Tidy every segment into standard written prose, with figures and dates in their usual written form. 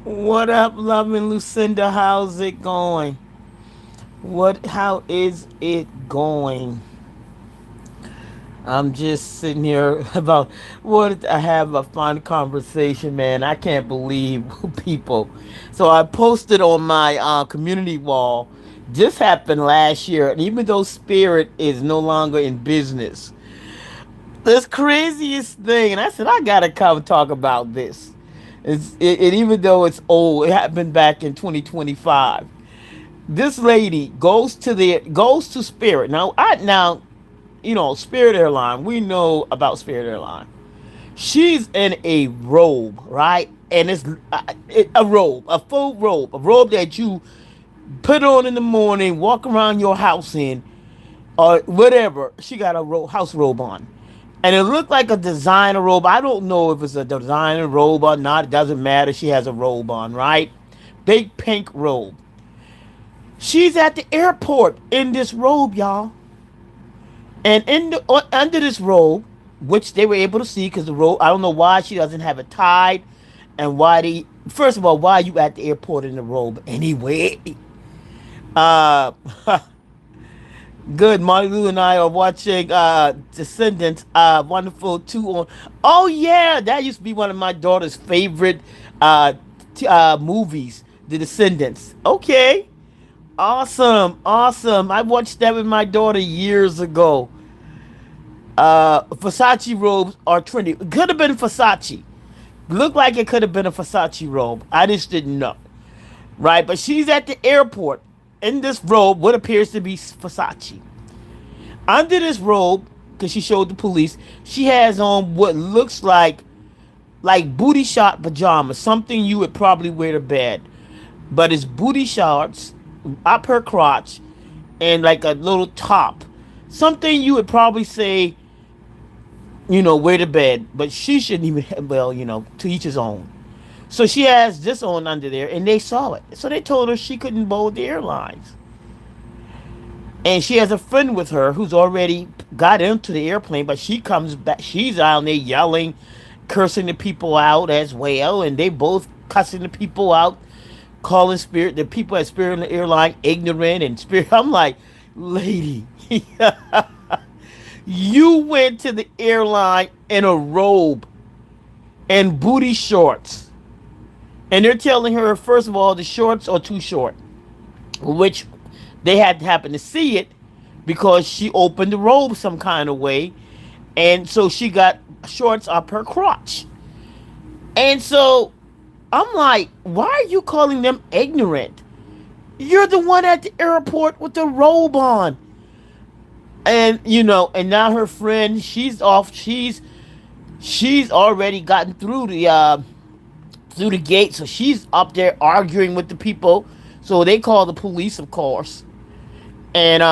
What up, loving Lucinda? How's it going? How is it going? I'm just sitting here about what I have a fun conversation, man. I can't believe people. So I posted on my community wall. This happened last year, and even though Spirit is no longer in business, this craziest thing, and I said I gotta come talk about this. Even though it's old, it happened back in 2025. This lady goes to Spirit. Now Spirit Airline. We know about Spirit Airline. She's in a robe, right? And it's a robe, a full robe, a robe that you put on in the morning, walk around your house in, or whatever. She got a house robe on. And it looked like a designer robe. I don't know if it's a designer robe or not. It doesn't matter. She has a robe on, right? Big pink robe. She's at the airport in this robe, y'all. And under this robe, which they were able to see because the robe, I don't know why she doesn't have it tied, and first of all, why are you at the airport in the robe anyway? Uh, Good. Marty Lou and I are watching Descendants. Wonderful two on. Oh yeah, that used to be one of my daughter's favorite uh, movies. The Descendants. Okay, awesome, awesome. I watched that with my daughter years ago. Versace robes are trendy. It could have been Versace. Looked like it could have been a Versace robe. I just didn't know. Right, but she's at the airport in this robe, what appears to be Versace. Under this robe, because she showed the police, she has on what looks like booty short pajamas, something you would probably wear to bed, but it's booty shorts up her crotch and like a little top, something you would probably say, wear to bed, but she shouldn't even. Well, to each his own. So she has this on under there, and they saw it. So they told her she couldn't board the airlines. And she has a friend with her who's already got into the airplane, but she comes back. She's out there yelling, cursing the people out as well, and they both cussing the people out, calling the people at Spirit Airline ignorant and Spirit. I'm like, lady, you went to the airline in a robe and booty shorts, and they're telling her first of all the shorts are too short, which they had to happen to see it because she opened the robe some kind of way, and so she got shorts up her crotch. And so I'm like, why are you calling them ignorant? You're the one at the airport with the robe on. And now her friend, she's off. She's already gotten through the gate, so she's up there arguing with the people. So they call the police, of course. And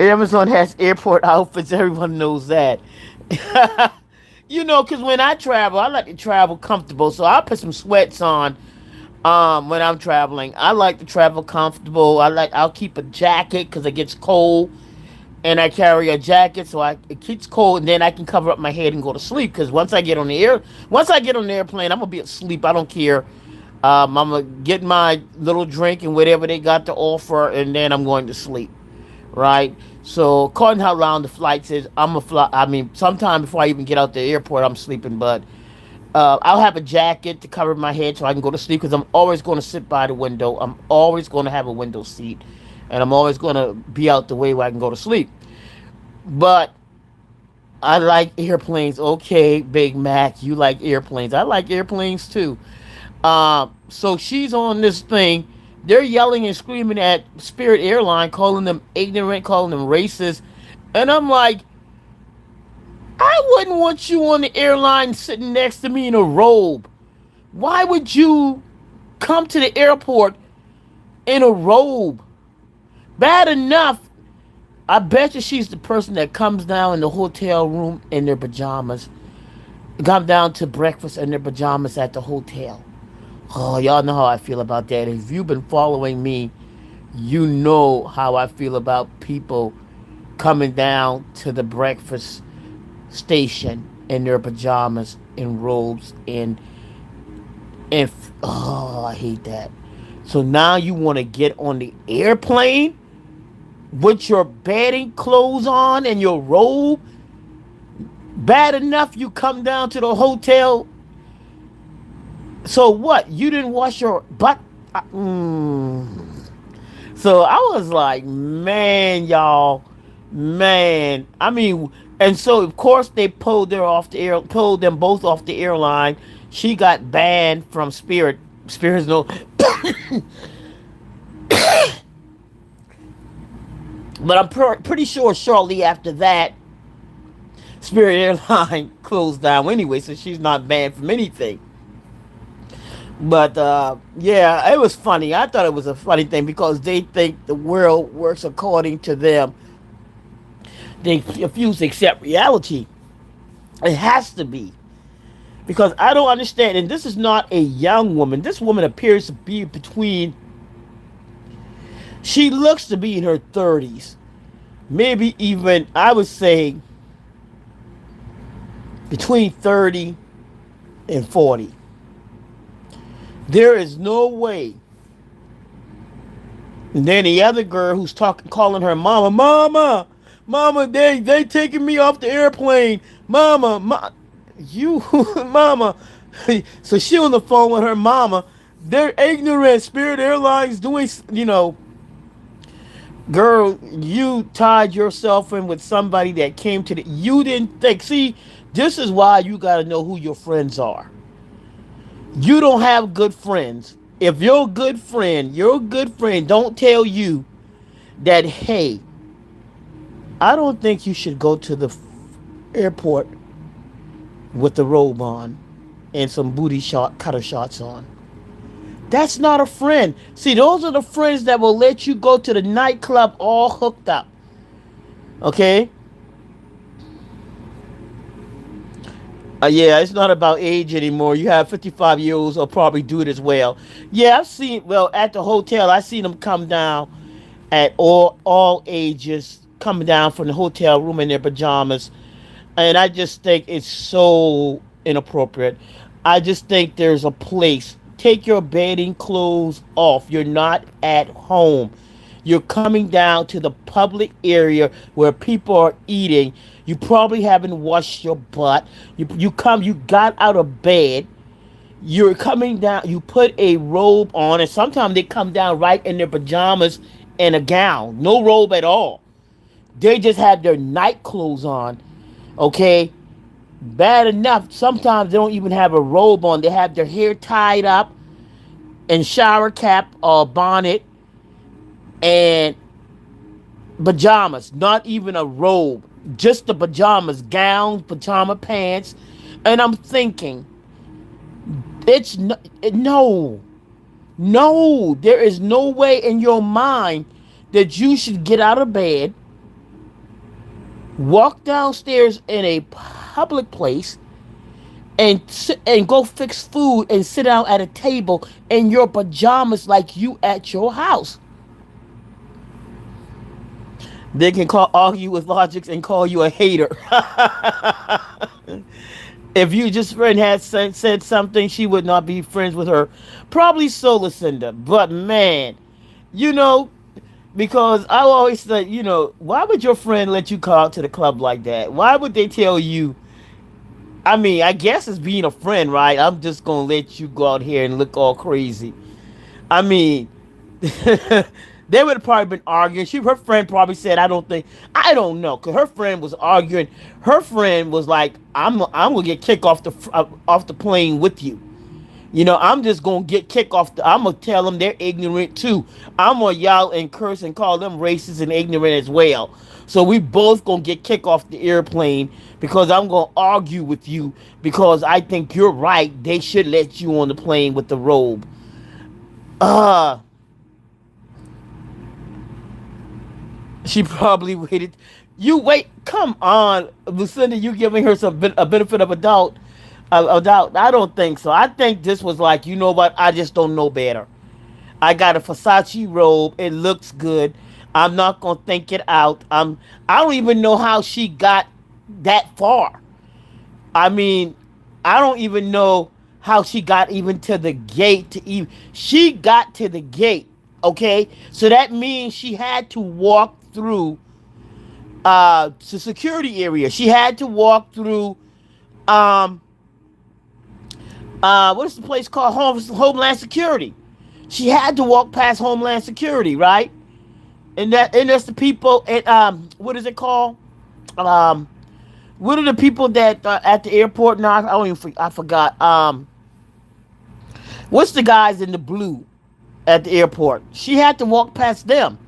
Amazon has airport outfits. Everyone knows that. Because when I travel, I like to travel comfortable. So I'll put some sweats on when I'm traveling. I like to travel comfortable. I'll keep a jacket because it gets cold. And I carry a jacket so it keeps cold, and then I can cover up my head and go to sleep. Because once I get on the airplane, I'm gonna be asleep. I don't care. I'm gonna get my little drink and whatever they got to offer, and then I'm going to sleep. Right. So according to how long the flight is, I'm a fly. I mean, sometime before I even get out the airport, I'm sleeping. But I'll have a jacket to cover my head so I can go to sleep because I'm always going to sit by the window. I'm always going to have a window seat, and I'm always going to be out the way where I can go to sleep. But I like airplanes. Okay, Big Mac, you like airplanes. I like airplanes too. So she's on this thing. They're yelling and screaming at Spirit Airline, calling them ignorant, calling them racist. And I'm like, I wouldn't want you on the airline sitting next to me in a robe. Why would you come to the airport in a robe? Bad enough, I bet you she's the person that comes down in the hotel room in their pajamas. Come down to breakfast in their pajamas at the hotel. Oh, y'all know how I feel about that. If you've been following me, you know how I feel about people coming down to the breakfast station in their pajamas and robes and oh, I hate that. So now you want to get on the airplane with your bedding clothes on and your robe. Bad enough you come down to the hotel. So what? You didn't wash your butt? So I was like, man, y'all, man. I mean, and so of course they pulled them both off the airline. She got banned from Spirit. Spirit's no, but I'm pretty sure shortly after that, Spirit Airline closed down anyway, so she's not banned from anything. But yeah, it was funny. I thought it was a funny thing because they think the world works according to them. They refuse to accept reality. It has to be. Because I don't understand, and this is not a young woman. This woman appears to be she looks to be in her 30s. Maybe even, I would say, between 30 and 40. There is no way. And then the other girl who's calling her mama, mama, mama, they taking me off the airplane, mama, you, mama. So she on the phone with her mama. They're ignorant. Spirit Airlines doing, girl, you tied yourself in with somebody that came to you didn't think. See, this is why you got to know who your friends are. You don't have good friends. If your good friend don't tell you that, hey, I don't think you should go to the airport with the robe on and some cutter shots on. That's not a friend. See, those are the friends that will let you go to the nightclub all hooked up. Okay? Yeah, it's not about age anymore. You have 55-year-olds will probably do it as well. Yeah, at the hotel, I seen them come down at all ages, coming down from the hotel room in their pajamas. And I just think it's so inappropriate. I just think there's a place. Take your bathing clothes off. You're not at home. You're coming down to the public area where people are eating. You probably haven't washed your butt. You got out of bed. You're coming down. You put a robe on, and sometimes they come down right in their pajamas and a gown. No robe at all. They just have their night clothes on. Okay? Bad enough. Sometimes they don't even have a robe on. They have their hair tied up and shower cap or bonnet and pajamas. Not even a robe. Just the pajamas, gowns, pajama pants. And I'm thinking, no. No. There is no way in your mind that you should get out of bed, walk downstairs in a public place, and go fix food and sit down at a table in your pajamas like you at your house. They can argue with logics and call you a hater. If you just friend had said something, she would not be friends with her. Probably so, Lucinda. But man, you know, because I always say, why would your friend let you call out to the club like that? Why would they tell you? I mean, I guess it's being a friend, right? I'm just gonna let you go out here and look all crazy. I mean, they would have probably been arguing. Her friend probably said, I don't know, because her friend was arguing. Her friend was like, I'm gonna get kicked off the plane with you. I'm just gonna get kicked off. I'm gonna tell them they're ignorant too. I'm gonna yell and curse and call them racist and ignorant as well. So we both gonna get kicked off the airplane because I'm gonna argue with you because I think you're right. They should let you on the plane with the robe. She probably waited. You wait. Come on, Lucinda. You giving her a benefit of a doubt. I don't think so. I think this was like, you know what? I just don't know better. I got a Versace robe. It looks good. I'm not gonna think it out. I don't even know how she got that far. I mean, I don't even know how she got even to the gate to even she got to the gate, okay? So that means she had to walk through the security area. She had to walk through um what is the place called? Homeland Security. She had to walk past Homeland Security, right? And that's the people at what is it called? Um what are the people that at the airport now? I don't even I forgot. What's the guys in the blue at the airport? She had to walk past them.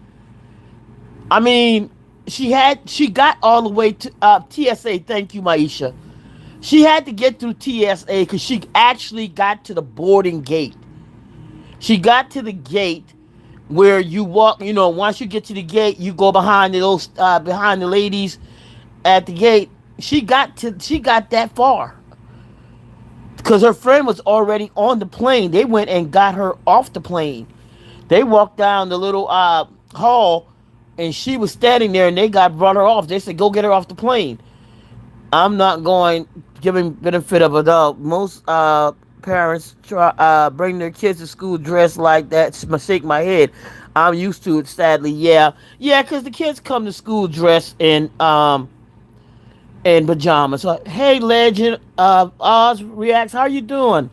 I mean, she got all the way to TSA. Thank you, Maisha. She had to get through TSA because she actually got to the boarding gate. She got to the gate where you walk. You know, once you get to the gate, you go behind those behind the ladies at the gate. She got that far because her friend was already on the plane. They went and got her off the plane. They walked down the little hall, and she was standing there, and they brought her off. They said, "Go get her off the plane." I'm not going giving benefit of a doubt. Most parents bring their kids to school dressed like that. Shake my head. I'm used to it. Sadly, yeah, yeah, because the kids come to school dressed in pajamas. So, hey, legend, Oz reacts. How you doing?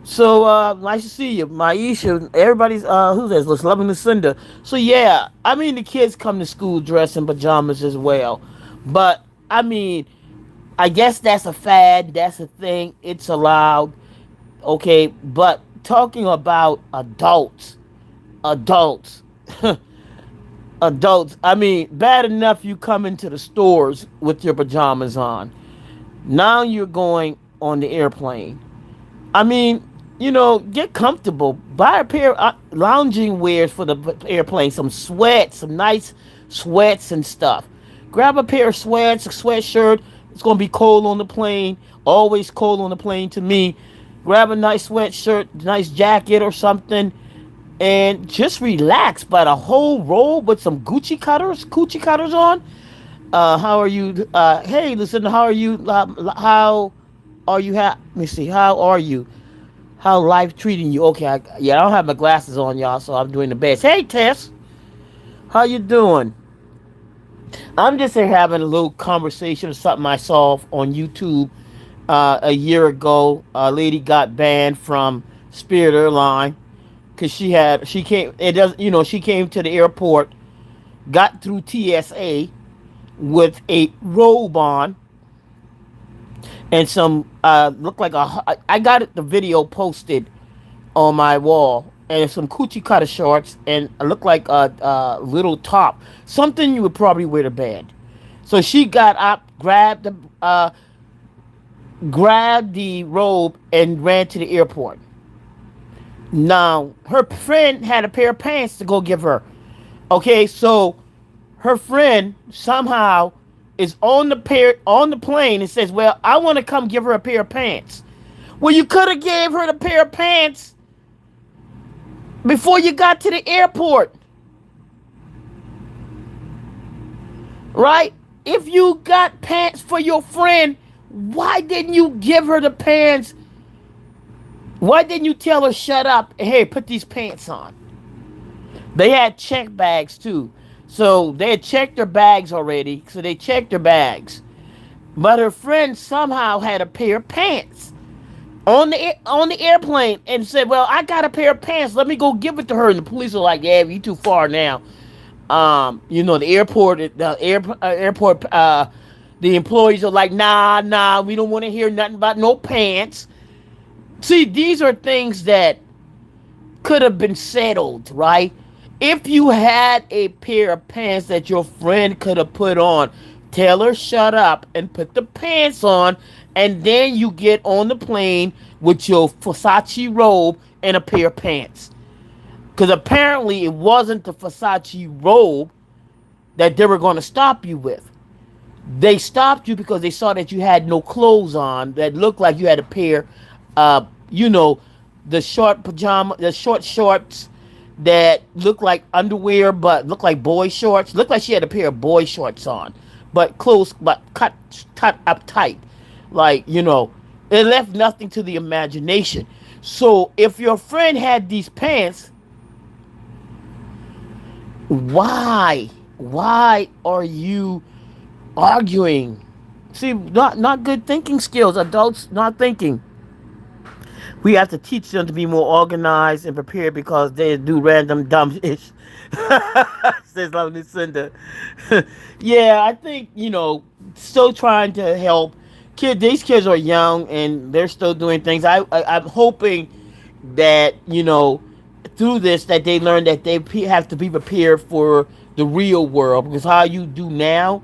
So nice to see you, Maisha. Everybody's who's this? Looks loving Lucinda. So yeah, I mean the kids come to school dressed in pajamas as well, but I mean I guess that's a fad. That's a thing. It's allowed. Okay, but talking about adults, adults. I mean, bad enough you come into the stores with your pajamas on. Now you're going on the airplane. I mean, get comfortable. Buy a pair of lounging wears for the airplane. Some sweats, some nice sweats and stuff. Grab a pair of sweats, a sweatshirt. It's going to be cold on the plane. Always cold on the plane to me. Grab a nice sweatshirt, nice jacket or something, and just relax. But a whole robe with some coochie cutters on. How are you? Hey, listen, how are you? How are you? Let me see. How are you? How life treating you? Okay, yeah, I don't have my glasses on, y'all, so I'm doing the best. Hey, Tess, how you doing? I'm just here having a little conversation of something I saw on YouTube a year ago. A lady got banned from Spirit Airline because she came. It does, she came to the airport, got through TSA with a robe on and some looked like I got the video posted on my wall, and some coochie cutter shorts, and it looked like a little top, something you would probably wear to bed. So she got up, grabbed the robe, and ran to the airport. Now her friend had a pair of pants to go give her. Okay, so her friend somehow is on the plane and says, "Well, I want to come give her a pair of pants." Well, you could have gave her the pair of pants before you got to the airport, right? If you got pants for your friend, why didn't you give her the pants? Why didn't you tell her shut up and hey, put these pants on? They had check bags too. So they had checked their bags already. So they checked their bags. But her friend somehow had a pair of pants on the airplane and said, "Well, I got a pair of pants. Let me go give it to her." And the police are like, "Yeah, you too far now." The airport, the employees are like, "Nah, we don't want to hear nothing about no pants." See, these are things that could have been settled, right? If you had a pair of pants that your friend could have put on, tell her shut up and put the pants on, and then you get on the plane with your Versace robe and a pair of pants. Because apparently it wasn't the Versace robe that they were going to stop you with. They stopped you because they saw that you had no clothes on that looked like you had a pair of, the short shorts that looked like underwear but looked like boy shorts. Looked like she had a pair of boy shorts on, but close, but cut up tight. Like, it left nothing to the imagination. So if your friend had these pants, why? Why are you arguing? See, not good thinking skills. Adults not thinking. We have to teach them to be more organized and prepared because they do random dumb ish. Says Lovely Cinder. Yeah, I think, still trying to help. These kids are young and they're still doing things. I'm hoping that, through this, that they learn that they have to be prepared for the real world, because how you do now,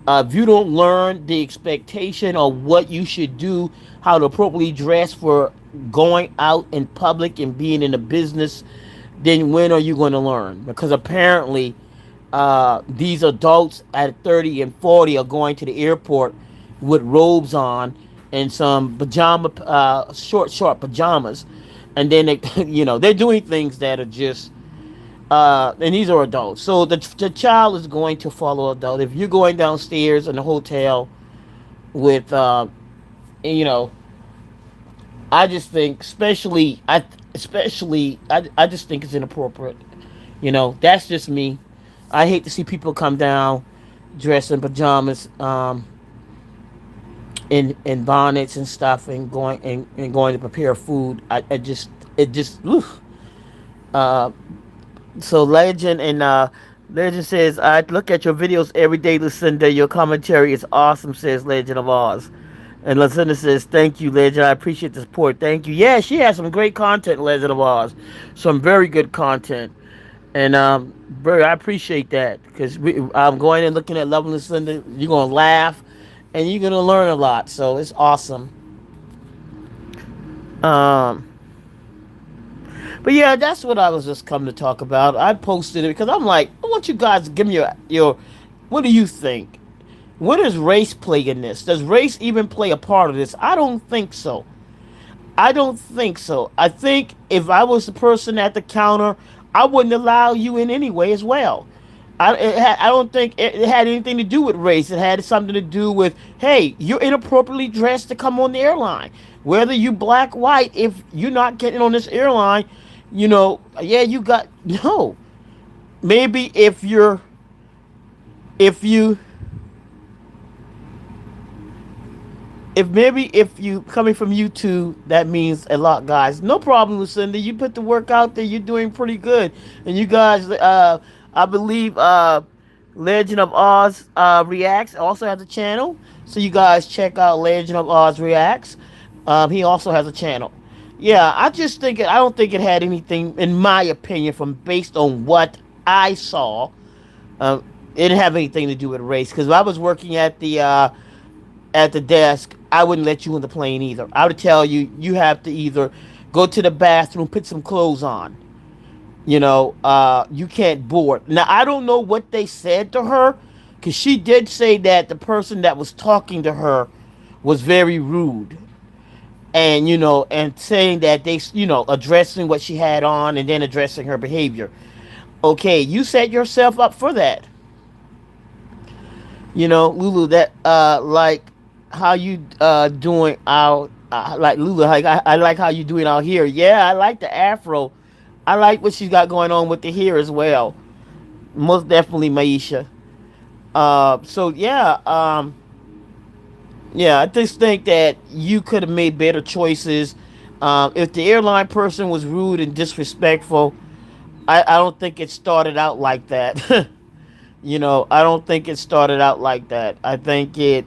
if you don't learn the expectation of what you should do, how to appropriately dress for going out in public and being in a business, then when are you going to learn? Because apparently, these adults at 30 and 40 are going to the airport with robes on and some short pajamas, and then they, they're doing things that are just and these are adults. So the child is going to follow adult. If you're going downstairs in the hotel with, you know, I just think, I just think it's inappropriate. That's just me. I hate to see people come down dressed in pajamas, in bonnets and stuff, and going to prepare food. I just it just oof. Uh, So Legend says, I look at your videos every day, Lucinda. Your commentary is awesome, says Legend of Oz. And Lucinda says, thank you, Legend. I appreciate the support. Thank you. Yeah, she has some great content, Legend of Oz. Some very good content. And I appreciate that, because I'm going and looking at Love and Lucinda. You're going to laugh and you're going to learn a lot. So it's awesome. Um, But yeah, that's what I was just coming to talk about. I posted it because I'm like, I want you guys to give me your what do you think? What does race play in this? Does race even play a part of this? I don't think so. I don't think so. I think if I was the person at the counter, I wouldn't allow you in anyway as well. I don't think it had anything to do with race. It had something to do with, hey, you're inappropriately dressed to come on the airline. Whether you black, white, if you're not getting on this airline, yeah, you got, no. Maybe if you if you coming from YouTube, that means a lot, guys. No problem, Lucinda. You put the work out there. You're doing pretty good, and you guys, I believe, Legend of Oz reacts also has a channel, so you guys check out Legend of Oz reacts. He also has a channel. Yeah, I don't think it had anything, in my opinion, from based on what I saw. Um, it didn't have anything to do with race, because if I was working at the desk, I wouldn't let you on the plane either. I would tell you, you have to either go to the bathroom, put some clothes on. You can't board. Now, I don't know what they said to her, because she did say that the person that was talking to her was very rude. And, and saying that they, addressing what she had on and then addressing her behavior. Okay, you set yourself up for that. Lulu, that like how you doing out, like Lulu, like I like how you doing out here. Yeah, I like the afro. I like what she's got going on with the hair as well. Most definitely, Maisha. So yeah, yeah, I just think that you could have made better choices. If the airline person was rude and disrespectful, I don't think it started out like that. I don't think it started out like that. I think you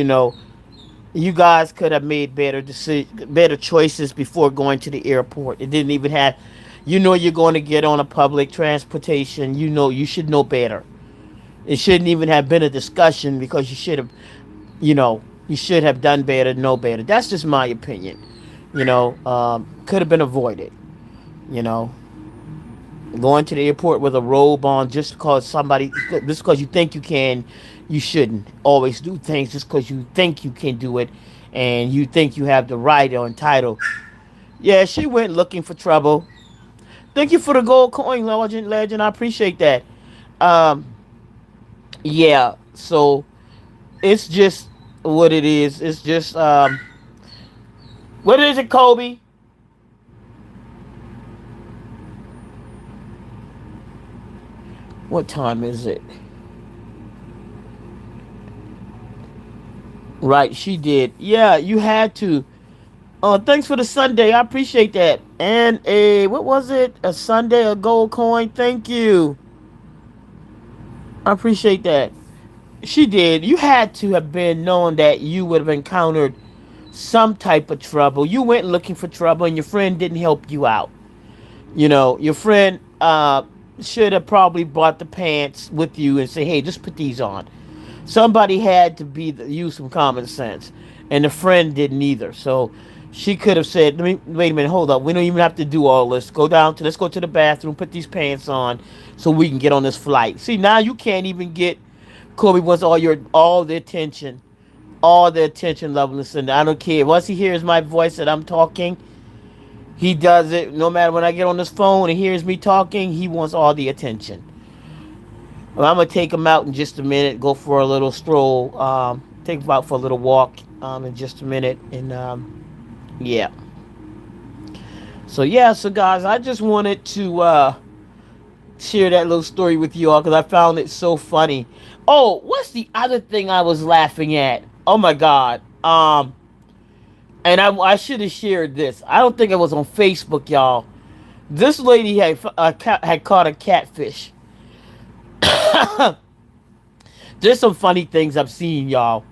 know, you guys could have made better choices before going to the airport. It didn't even have, you're going to get on a public transportation. You should know better. It shouldn't even have been a discussion, because you should have done better, know better. That's just my opinion. Could have been avoided. You know, going to the airport with a robe on just because you think you can, you shouldn't always do things just because you think you can do it, and you think you have the right or entitled. Yeah, she went looking for trouble. Thank you for the gold coin, legend. I appreciate that. Yeah, so it's just what it is. It's just what is it, Kobe? What time is it? Right, she did. Yeah, you had to. Oh, thanks for the Sunday. I appreciate that. And a what was it? A Sunday, a gold coin. Thank you. I appreciate that. She did. You had to have been knowing that you would have encountered some type of trouble. You went looking for trouble, and your friend didn't help you out. Your friend should have probably brought the pants with you and say, "Hey, just put these on." Somebody had to use some common sense, and the friend didn't either. So she could have said, "Let me wait a minute, hold up. We don't even have to do all this. Let's go to the bathroom, put these pants on, so we can get on this flight." See, now you can't even get. Kobe wants all the attention level. Listen, I don't care. Once he hears my voice that I'm talking, he does it. No matter when I get on this phone and hears me talking, he wants all the attention. Well, I'm gonna take him out in just a minute. Go for a little stroll. Take him out for a little walk. In just a minute. And yeah. So yeah. So guys, I just wanted to share that little story with you all because I found it so funny. Oh, what's the other thing I was laughing at? Oh my God. And I should have shared this. I don't think it was on Facebook, y'all. This lady had caught a catfish. There's some funny things I've seen, y'all.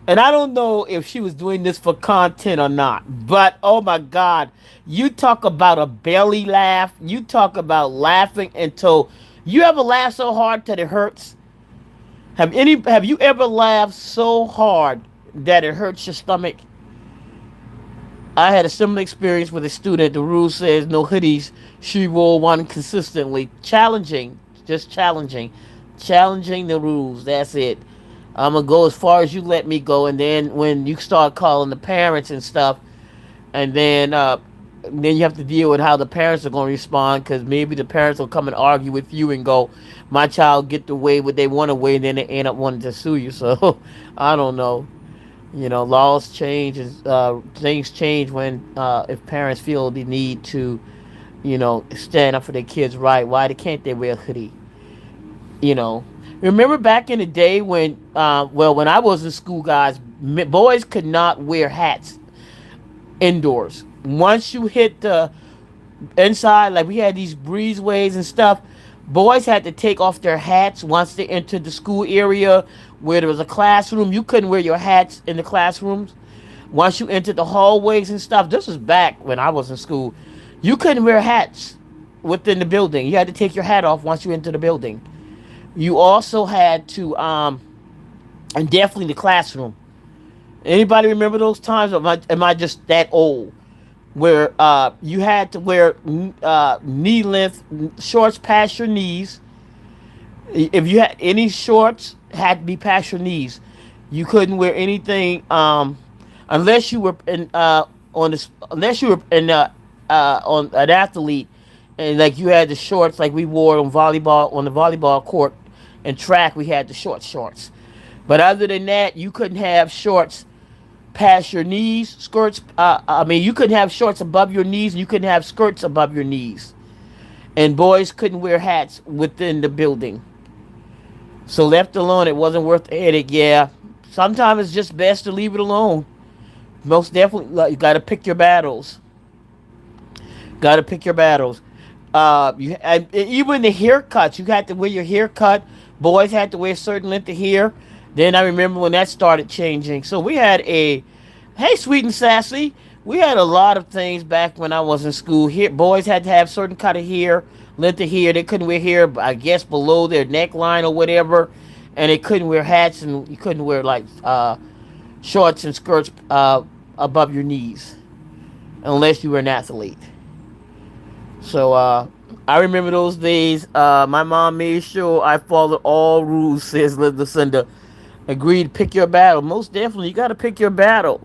And I don't know if she was doing this for content or not. But oh my God, you talk about a belly laugh. You talk about laughing until you ever laugh so hard that it hurts. Have you ever laughed so hard that it hurts your stomach? I had a similar experience with a student. The rule says no hoodies. She wore one consistently. Challenging, just challenging, challenging the rules. That's it. I'm gonna go as far as you let me go, and then when you start calling the parents and stuff, and then you have to deal with how the parents are gonna respond, because maybe the parents will come and argue with you and go, "My child get the way what they want to way," and then they end up wanting to sue you. So I don't know. Laws change, and things change when if parents feel the need to, stand up for their kids' right. Why can't they wear a hoodie? You know, Remember back in the day when, when I was in school, guys, boys could not wear hats indoors. Once you hit the inside, like we had these breezeways and stuff, boys had to take off their hats once they entered the school area where there was a classroom. You couldn't wear your hats in the classrooms. Once you entered the hallways and stuff, this was back when I was in school, you couldn't wear hats within the building. You had to take your hat off once you entered the building. You also had to, and definitely the classroom. Anybody remember those times? Or am I just that old? Where you had to wear knee length shorts past your knees. If you had any shorts, had to be past your knees. You couldn't wear anything unless you were in unless you were in on an athlete, and like you had the shorts like we wore on the volleyball court and track. We had the shorts. But other than that, you couldn't have shorts past your knees, skirts. You couldn't have shorts above your knees, and you couldn't have skirts above your knees. And boys couldn't wear hats within the building. So left alone, it wasn't worth the headache. Yeah, sometimes it's just best to leave it alone. Most definitely, you got to pick your battles. Got to pick your battles. Even the haircuts, you had to wear your haircut. Boys had to wear a certain length of hair. Then I remember when that started changing. So we had hey, sweet and sassy. We had a lot of things back when I was in school. Here, boys had to have certain kind of hair, length of hair. They couldn't wear hair, I guess, below their neckline or whatever. And they couldn't wear hats, and you couldn't wear like shorts and skirts above your knees, unless you were an athlete. So I remember those days. My mom made sure I followed all rules, says Lucinda. Agreed, pick your battle. Most definitely, you got to pick your battle.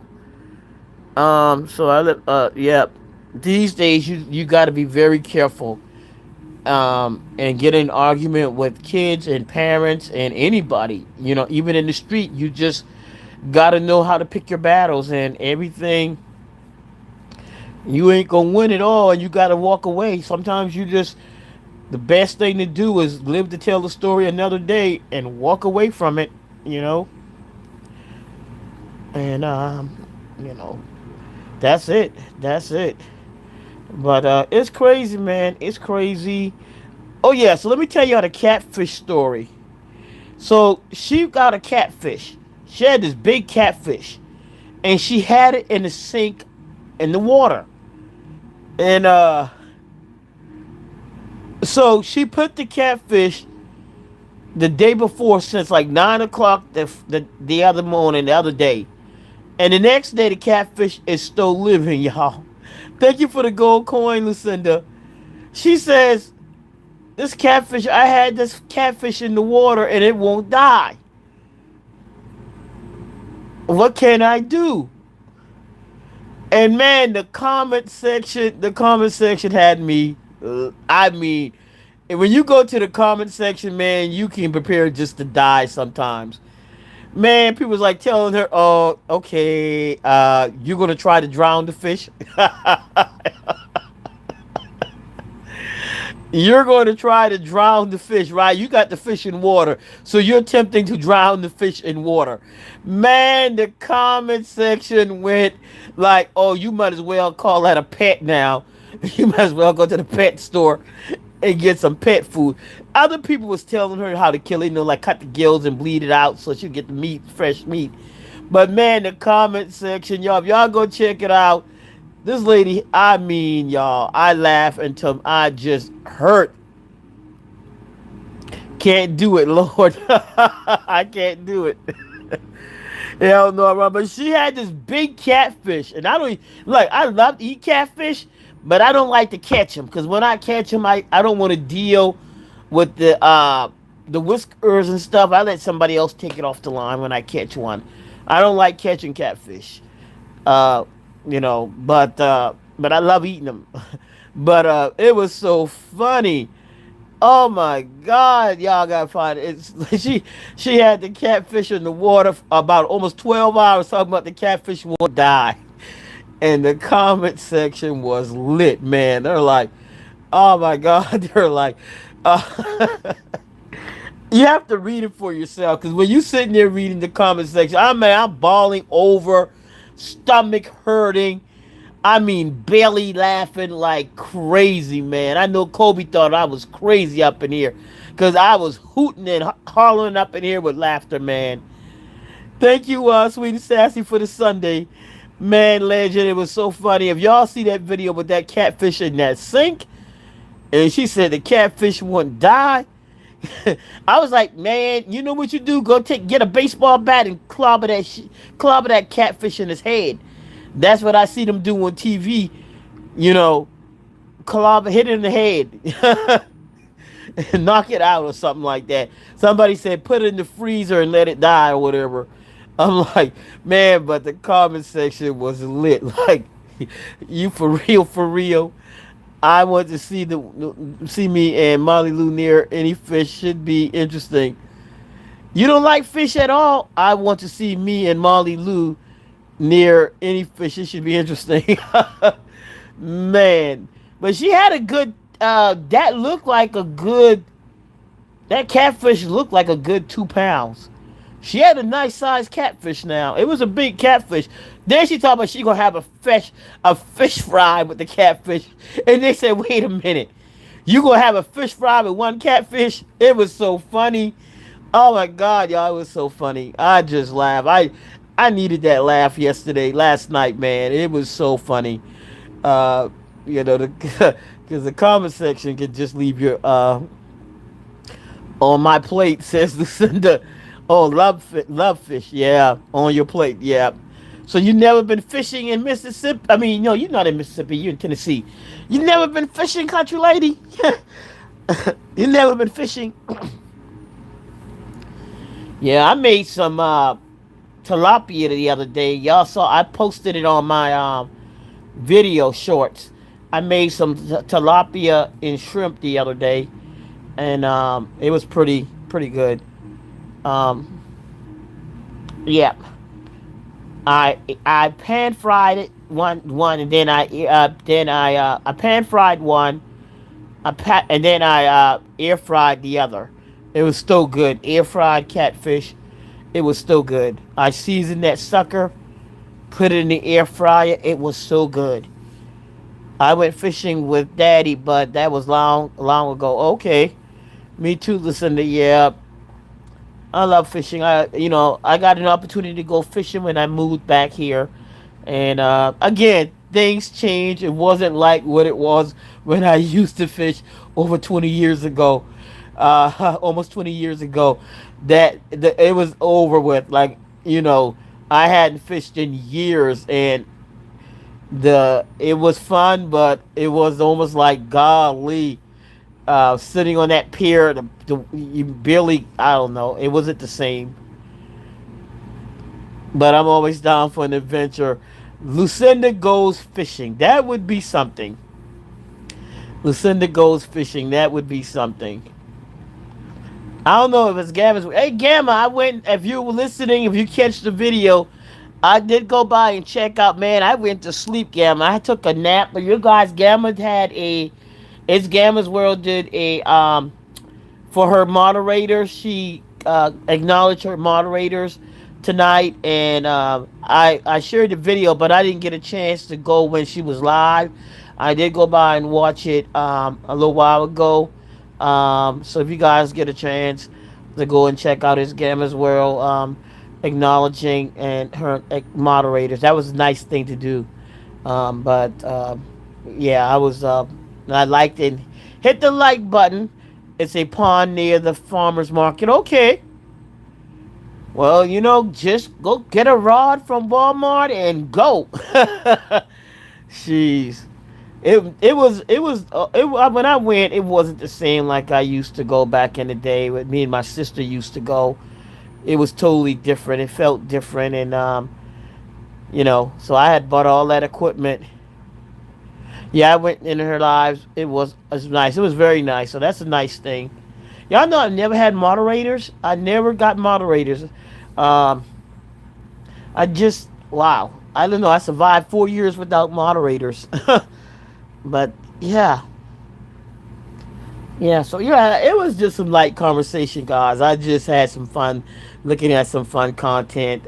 Yeah. These days, you got to be very careful. And get in an argument with kids and parents and anybody. Even in the street, you just Got to know how to pick your battles, and everything. You ain't gonna win it all, and you got to walk away. Sometimes you just the best thing to do is live to tell the story another day and walk away from it. You know, and you know, that's it. That's it. But it's crazy, man. It's crazy. Oh yeah, so let me tell you the catfish story. So she got a catfish. She had this big catfish, and she had it in the sink in the water. And so she put the catfish the day before, since like 9 o'clock the other morning, the other day. And the next day the catfish is still living, y'all. Thank you for the gold coin, Lucinda. She says, this catfish, I had this catfish in the water and it won't die. What can I do? And man, the comment section had me. I mean, when you go to the comment section, man, you can prepare just to die sometimes. Man, people was like telling her, "Oh, okay, you're gonna try to drown the fish." You're going to try to drown the fish, right? You got the fish in water, so you're attempting to drown the fish in water. Man, the comment section went like, "Oh, you might as well call that a pet now. You might as well go to the pet store and get some pet food." Other people was telling her how to kill it, like cut the gills and bleed it out so she get the meat, fresh meat. But man, the comment section, y'all, if y'all go check it out, this lady, I mean, y'all, I laugh until I just hurt. Can't do it, Lord. I can't do it. Hell no, Ron. But she had this big catfish, and I don't like. I love to eat catfish, but I don't like to catch them because when I catch them, I don't want to deal with the whiskers and stuff. I let somebody else take it off the line when I catch one. I don't like catching catfish. Uh, but I love eating them. But it was so funny. Oh my God, y'all gotta find it. She had the catfish in the water for about almost 12 hours talking about the catfish won't die. And the comment section was lit, man. They're like, oh my God, they're like, uh, you have to read it for yourself because when you sitting there reading the comment section, I'm bawling over, stomach hurting. I mean, belly laughing like crazy, man. I know Kobe thought I was crazy up in here because I was hooting and hollering up in here with laughter, man. Thank you, Sweet and Sassy, for the Sunday. Man, legend, it was so funny. If y'all see that video with that catfish in that sink, and she said the catfish wouldn't die, I was like, man, you know what you do? Get a baseball bat and clobber that catfish in his head. That's what I see them do on TV. You know, clobber, hit it in the head, and knock it out or something like that. Somebody said put it in the freezer and let it die or whatever. I'm like, man, but the comment section was lit. Like, you for real, for real. I want to see me and Molly Lou near any fish. Should be interesting. You don't like fish at all? I want to see me and Molly Lou near any fish. It should be interesting. Man. But she had a good that catfish looked like a good 2 pounds. She had a nice sized catfish now. It was a big catfish. Then she talked about she gonna have a fish fry with the catfish. And they said, wait a minute. You gonna have a fish fry with one catfish? It was so funny. Oh my God, y'all, it was so funny. I just laughed. I needed that laugh last night, man. It was so funny. Uh, because the comment section can just leave your on my plate, says Lucinda. Oh, love fish, yeah, on your plate, yeah. So you never been fishing in Mississippi? I mean, no, you're not in Mississippi. You're in Tennessee. You never been fishing, country lady? You never been fishing? Yeah, I made some tilapia the other day. Y'all saw I posted it on my video shorts. I made some tilapia and shrimp the other day, and it was pretty good. Um, yeah. I pan fried it one, and then I pan fried one. And then I air fried the other. It was still good. Air fried catfish. It was still good. I seasoned that sucker, put it in the air fryer. It was so good. I went fishing with Daddy, but that was long ago. Okay, me too, Lucinda. Yeah, I love fishing. I got an opportunity to go fishing when I moved back here, and again, things changed. It wasn't like what it was when I used to fish over 20 years ago, almost 20 years ago. It was over with. I hadn't fished in years, and the it was fun, but it was almost like golly. Sitting on that pier, you barely, I don't know, it wasn't the same. But I'm always down for an adventure. Lucinda goes fishing. That would be something. Lucinda goes fishing. That would be something. I don't know if it's Gamma's. Hey, Gamma, I went, if you were listening, if you catch the video, I did go by and check out. Man, I went to sleep, Gamma. I took a nap, but you guys, Gamma had a, it's Gamma's World did a, for her moderators. She acknowledged her moderators tonight, and I shared the video, but I didn't get a chance to go when she was live. I did go by and watch it a little while ago. So if you guys get a chance to go and check out his Gamma's World, acknowledging and her moderators, that was a nice thing to do. But yeah, I liked it. Hit the like button. It's a pond near the farmer's market. Okay. Well, just go get a rod from Walmart and go. Jeez. When I went, it wasn't the same like I used to go back in the day. With me and my sister used to go. It was totally different. It felt different, and so I had bought all that equipment. Yeah, I went in her lives. It was nice. It was very nice. So that's a nice thing. Y'all know I never had moderators. I never got moderators. Um, I just wow. I don't know. I survived 4 years without moderators. But yeah, yeah. So yeah, it was just some light conversation, guys. I just had some fun looking at some fun content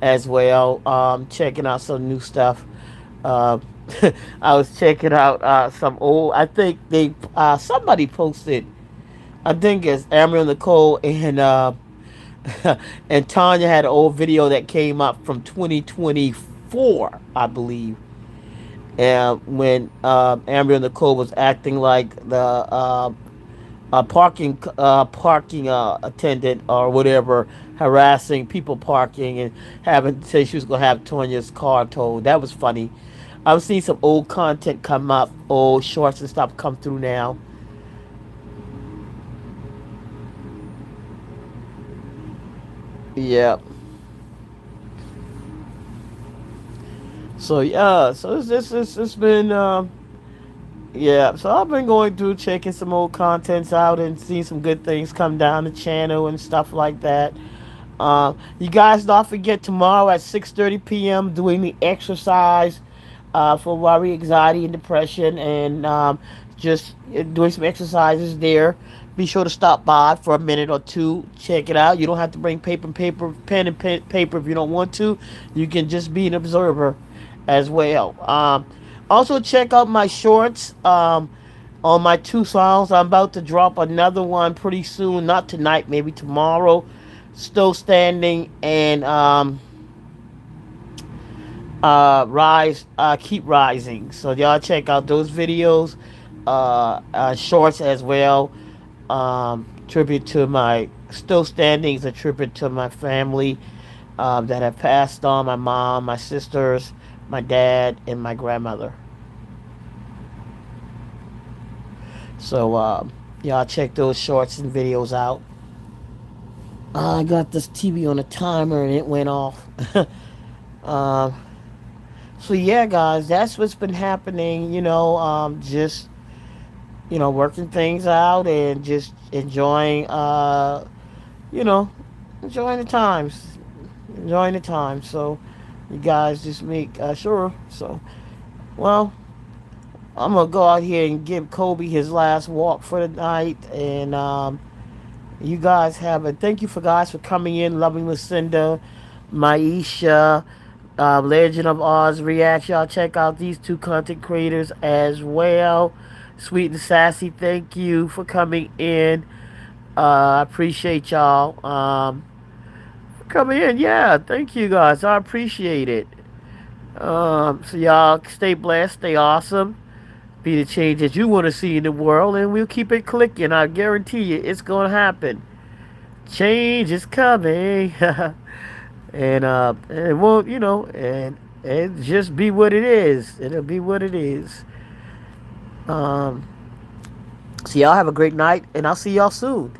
as well. Checking out some new stuff. Uh, I was checking out some old. I think they somebody posted. I think it's Amber Nicole and and Tanya had an old video that came up from 2024, I believe. And when Amber Nicole was acting like the parking attendant or whatever, harassing people parking and having to say she was gonna have Tanya's car towed. That was funny. I've seen some old content come up, old shorts and stuff come through now. Yeah. So yeah, so it's been yeah. So I've been going through checking some old contents out and seeing some good things come down the channel and stuff like that. You guys don't forget tomorrow at 6:30 p.m. doing the exercise for worry, anxiety, and depression, and just doing some exercises there. Be sure to stop by for a minute or two. Check it out. You don't have to bring pen and paper if you don't want to. You can just be an observer as well. Also, check out my shorts on my two songs. I'm about to drop another one pretty soon. Not tonight, maybe tomorrow. Still standing and rise, keep rising. So y'all check out those videos, shorts as well. Tribute to my still standing is a tribute to my family that have passed on. My mom, my sisters, my dad, and my grandmother. So y'all check those shorts and videos out. I got this TV on a timer and it went off. um, so yeah, guys, that's what's been happening. Just working things out and just enjoying. You know, enjoying the times, enjoying the time. So You guys just make sure. So, well, I'm gonna go out here and give Kobe his last walk for the night, and you guys have it. Thank you for guys for coming in, loving Lucinda, Maisha, Legend of Oz React. Y'all check out these two content creators as well. Sweet and Sassy, thank you for coming in. I appreciate y'all for coming in. Yeah, thank you guys. I appreciate it. So y'all stay blessed, stay awesome, be the change that you want to see in the world, and we'll keep it clicking. I guarantee you, it's gonna happen. Change is coming, and it won't, and just be what it is. It'll be what it is. Um, so y'all have a great night, and I'll see y'all soon.